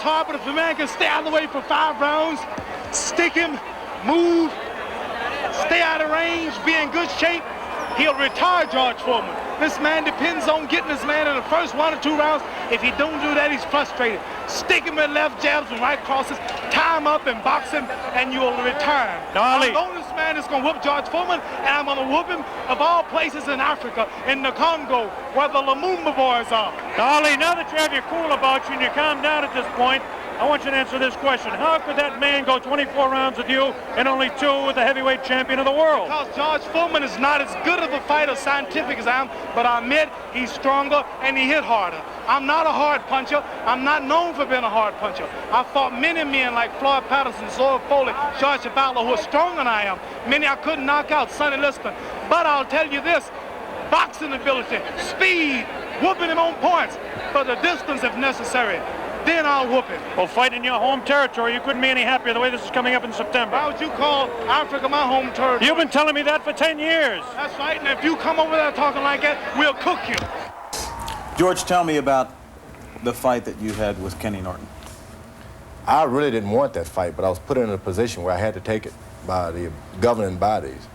it's hard, but if a man can stay out of the way for 5 rounds, stick him, move, stay out of range, be in good shape, he'll retire George Foreman. This man depends on getting this man in the first 1 or 2 rounds. If he don't do that, he's frustrated. Stick him with left jabs and right crosses, tie him up and box him, and you'll retire him. Ali. I'm the only man that's going to whoop George Foreman, and I'm going to whoop him of all places in Africa, in the Congo, where the Lumumba boys are. Ali, now that you have your cool about you and you calm down at this point, I want you to answer this question. How could that man go 24 rounds with you and only 2 with the heavyweight champion of the world? Because George Foreman is not as good of a fighter, scientific as I am, but I admit he's stronger and he hit harder. I'm not a hard puncher. I'm not known for being a hard puncher. I fought many men like Floyd Patterson, Zoe Foley, George Chuvalo, who are stronger than I am. Many I couldn't knock out, Sonny Liston. But I'll tell you this, boxing ability, speed, whooping him on points, for the distance if necessary. Then I'll whoop him. Well, fight in your home territory, you couldn't be any happier the way this is coming up in September. Why would you call Africa my home territory? You've been telling me that for 10 years. That's right, and if you come over there talking like that, we'll cook you. George, tell me about the fight that you had with Kenny Norton. I really didn't want that fight, but I was put in a position where I had to take it by the governing bodies.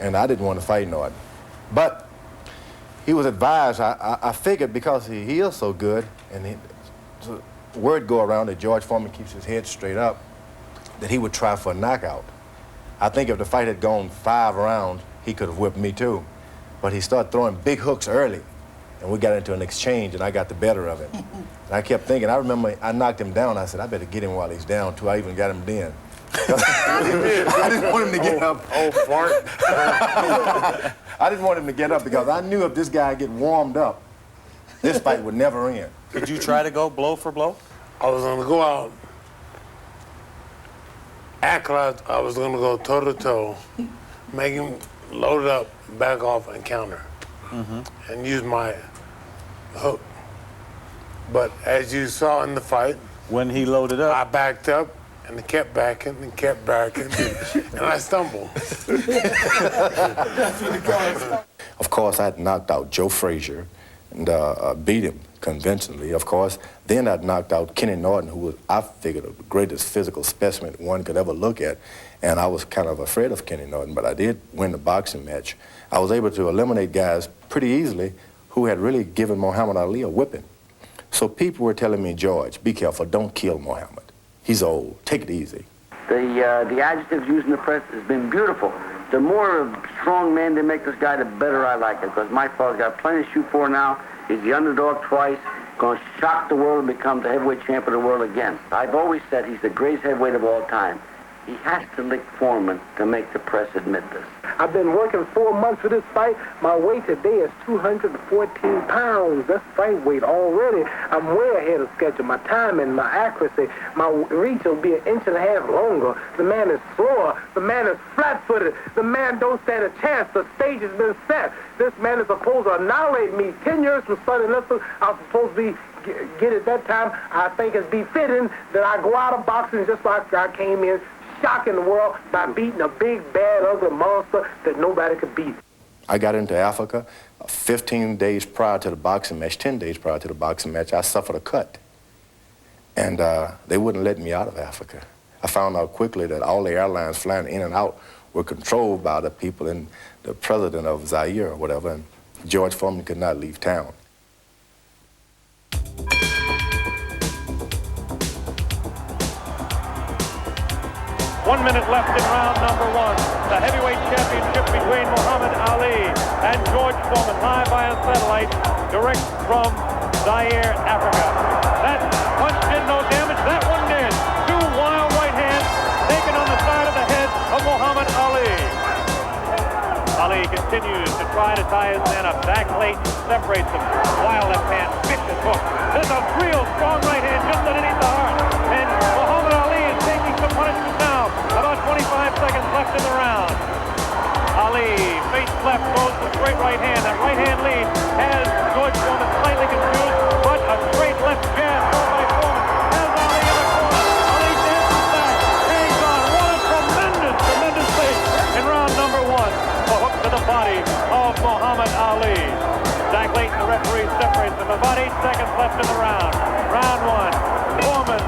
And I didn't want to fight Norton. But he was advised, I figured because he is so good, and word go around that George Foreman keeps his head straight up, that he would try for a knockout. I think if the fight had gone 5 rounds, he could have whipped me too. But he started throwing big hooks early, and we got into an exchange, and I got the better of him. And I kept thinking, I remember I knocked him down. I said, I better get him while he's down, too. I even got him then. I didn't want him to get up. Oh, fart. I didn't want him to get up because I knew if this guy get warmed up, this fight would never end. Did you try to go blow for blow? I was going to go out, act like I was going to go toe-to-toe, make him load up, back off, and counter, and use my hook. But as you saw in the fight, when he loaded up, I backed up and kept backing and kept backing, and I stumbled. Of course, I had knocked out Joe Frazier and beat him conventionally, of course. Then I'd knocked out Kenny Norton, who was, I figured, the greatest physical specimen one could ever look at. And I was kind of afraid of Kenny Norton, but I did win the boxing match. I was able to eliminate guys pretty easily who had really given Muhammad Ali a whipping. So people were telling me, George, be careful, don't kill Muhammad. He's old, take it easy. The adjectives used in the press has been beautiful. The more strong man they make this guy, the better I like it, because my father's got plenty to shoot for now. He's the underdog twice, going to shock the world and become the heavyweight champion of the world again. I've always said he's the greatest heavyweight of all time. He has to lick Forman to make the press admit this. I've been working 4 months for this fight. My weight today is 214 pounds. That's fight weight already. I'm way ahead of schedule. My timing, my accuracy, my reach will be 1.5 inches longer. The man is slower. The man is flat-footed. The man don't stand a chance. The stage has been set. This man is supposed to annihilate me. 10 years from Sonny Liston, I was supposed to be get at that time. I think it's befitting that I go out of boxing just like I came in, shocking the world by beating a big, bad, ugly monster that nobody could beat. I got into Africa 15 days prior to the boxing match, 10 days prior to the boxing match. I suffered a cut, and they wouldn't let me out of Africa. I found out quickly that all the airlines flying in and out were controlled by the people and the president of Zaire or whatever, and George Foreman could not leave town. 1 minute left in round number 1. The heavyweight championship between Muhammad Ali and George Foreman, live via satellite, direct from Zaire, Africa. That punch did no damage. That one did. 2 wild right hands taken on the side of the head of Muhammad Ali. Ali continues to try to tie his man up. Back late, separates him. Wild left hand, vicious hook. There's a real strong right hand just underneath the heart. And Muhammad Ali is taking some punishment now. About 25 seconds left in the round. Ali, face left, goes to straight right hand. That right hand lead has George Foreman slightly confused, but a straight left jab thrown by Foreman has Ali in the corner. Ali dances back, hangs on. What a tremendous face in round number 1. A hook to the body of Muhammad Ali. Zach Layton, the referee, separates them. About 8 seconds left in the round. Round 1. Foreman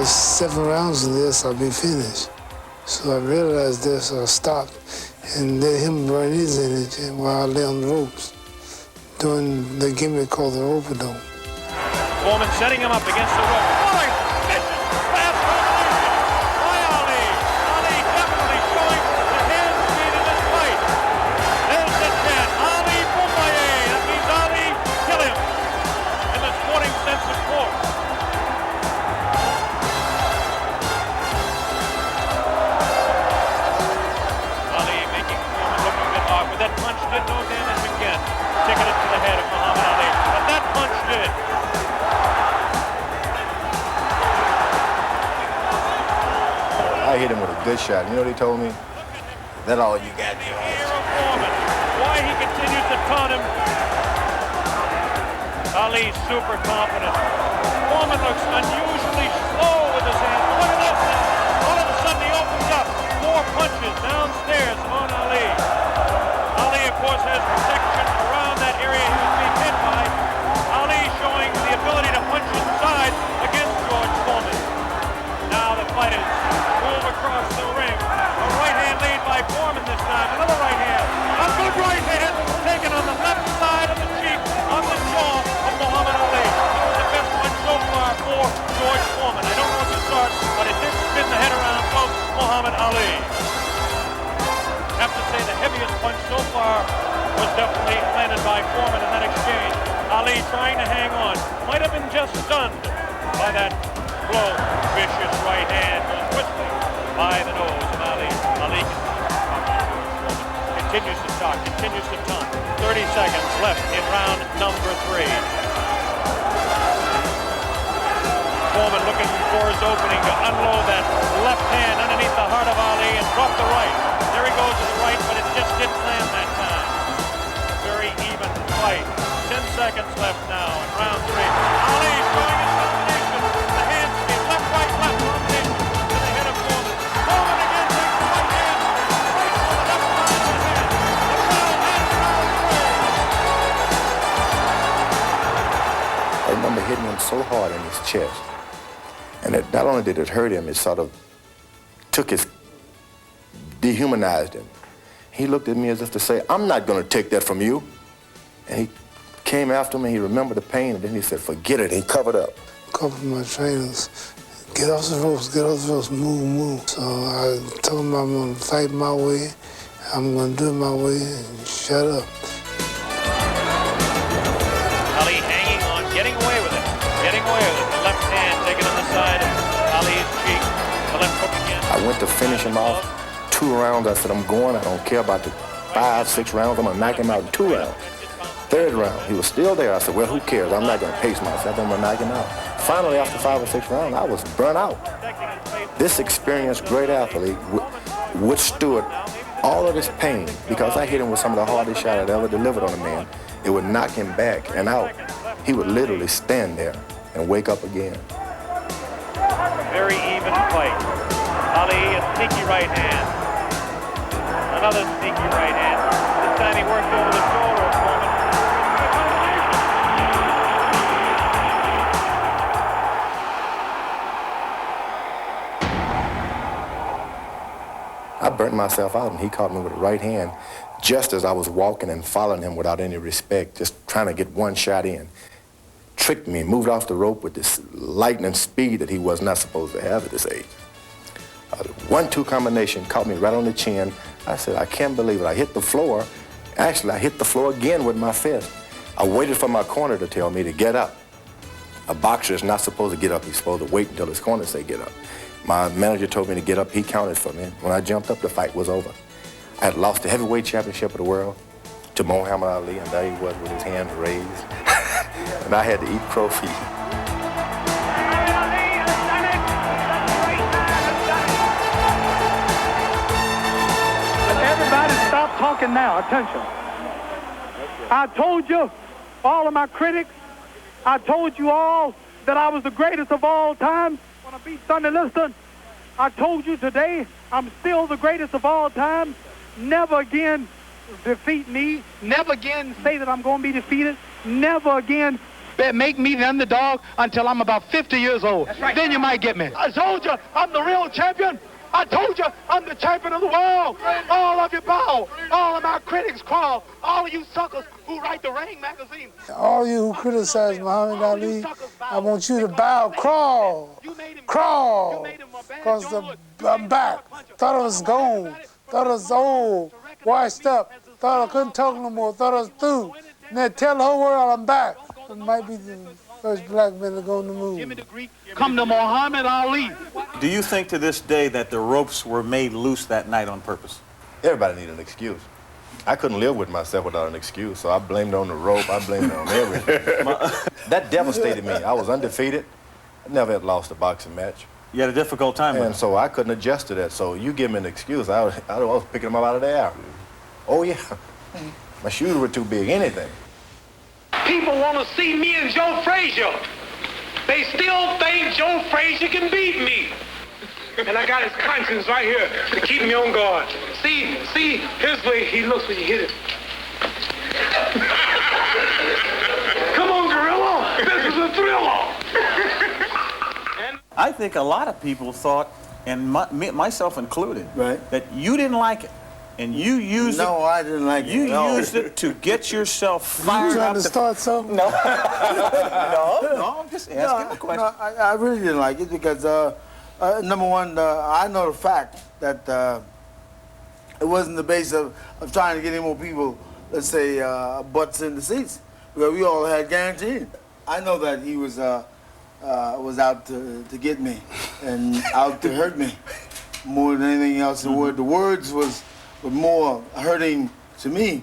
got 7 rounds in this, I'll be finished. So I realized this, I stopped and let him burn his energy while I lay on the ropes, doing the gimmick called the rope-a-dope. Forman setting him up against the rope. What a vicious, fast combination by Ali. Ali definitely showing the hand speed in this fight. There's the chant. Ali Boombaye. That means Ali, kill him. In the sporting sense, of course. Ali making Forman look a bit awkward. That punch did no damage again. Ticketed to the head of Muhammad Ali. But that punch did. I hit him with a good shot. You know what he told me? That's all you got, George. Forman. Why he continues to taunt him. Ali's super confident. Forman looks unusually slow with his hands. Look at this now. All of a sudden he opens up. 4 punches downstairs on Ali. Ali, of course, has protection around that area he was being hit by. Ali showing the ability to punch inside against George Forman. Now the fight is move across the ring. A right hand lead by Forman this time. Another right hand. A good right hand taken on the left side of the cheek, on the jaw of Muhammad Ali. It was the best one so far for George Forman. I don't know what to start, but it did spin the head around of Muhammad Ali. I have to say the heaviest punch so far was definitely landed by Forman in that exchange. Ali trying to hang on. Might have been just stunned by that blow. Vicious right hand goes twisting by the nose of Ali. Ali continues to talk, continues to taunt. 30 seconds left in round number 3. Forman looking for his opening to unload that left hand underneath the heart of Ali and drop the right. There he goes to the right, but it just didn't land that time. Very even fight. 10 seconds left now in round 3. Ali showing his combination. The hand speed, left, right, left combination to the head of Forman. Forman again takes the right hand. Right to the left side of the head. The foul hand round 3. I remember hitting him so hard in his chest. And it, not only did it hurt him, it sort of dehumanized him. He looked at me as if to say, I'm not going to take that from you. And he came after me, he remembered the pain, and then he said, forget it, and he covered up. A couple of my trainers, get off the ropes, move. So I told him I'm going to fight my way, I'm going to do it my way, and shut up. Ali hanging on, getting away with it. The left hand taken on the side of Ali's cheek. The left hook again. I went to finish him off. 2 rounds, I said, I'm going. I don't care about the 5, 6 rounds. I'm going to knock him out in 2 rounds. 3rd round, he was still there. I said, well, who cares? I'm not going to pace myself. I'm going to knock him out. Finally, after 5 or 6 rounds, I was burnt out. This experienced great athlete withstood all of this pain because I hit him with some of the hardest shot I'd ever delivered on a man. It would knock him back and out. He would literally stand there and wake up again. Very even fight. Ali, a sneaky right hand. Another sneaky right hand. This time he worked over the shoulder of Forman. I burnt myself out, and he caught me with a right hand just as I was walking and following him without any respect, just trying to get one shot in. Tricked me, moved off the rope with this lightning speed that he was not supposed to have at this age. 1-2 combination caught me right on the chin. I said, I can't believe it. I hit the floor. Actually, I hit the floor again with my fist. I waited for my corner to tell me to get up. A boxer is not supposed to get up. He's supposed to wait until his corner say get up. My manager told me to get up. He counted for me. When I jumped up, the fight was over. I had lost the heavyweight championship of the world to Muhammad Ali, and there he was with his hands raised. And I had to eat crow feet. Everybody stop talking now. Attention. I told you, all of my critics, I told you all that I was the greatest of all time when I beat Sonny Liston. I told you today I'm still the greatest of all time. Never again defeat me. Never again say that I'm going to be defeated. Never again make me the underdog until I'm about 50 years old. Right. Then you might get me. I told you I'm the real champion. I told you I'm the champion of the world. All of you bow. All of my critics crawl. All of you suckers who write the Ring magazine. All you who criticize Muhammad Ali, I want you to bow, crawl, because I'm back. Thought I was gone, thought I was old, washed up, thought I couldn't talk no more, thought I was through. And then tell the whole world I'm back. It might be the first black man to go on the moon. Come to Muhammad Ali. Do you think to this day that the ropes were made loose that night on purpose? Everybody needed an excuse. I couldn't live with myself without an excuse, so I blamed it on the rope, I blamed it on everything. That devastated me. I was undefeated. I never had lost a boxing match. You had a difficult time with And it. so I couldn't adjust to that. So you give me an excuse, I was picking them up out of the air. Oh yeah, my shoes were too big, anything. People want to see me and Joe Frazier. They still think Joe Frazier can beat me. And I got his conscience right here to keep me on guard. See, here's the way he looks when you hit him. Come on, gorilla. This is a thriller. I think a lot of people thought, and myself included, Right. that you didn't like it. And you used it. No, I didn't like it. You No. used it to get yourself You fired trying up. to start something? No, I'm just asking a question. No, I really didn't like it because, number one, I know the fact that it wasn't the base of trying to get any more people, let's say, butts in the seats, because we all had guaranteed. I know that he was out to get me and out to hurt me more than anything else. The words was more hurting to me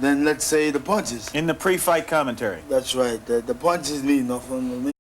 than, let's say, the punches. In the pre-fight commentary. That's right. The punches mean nothing to me.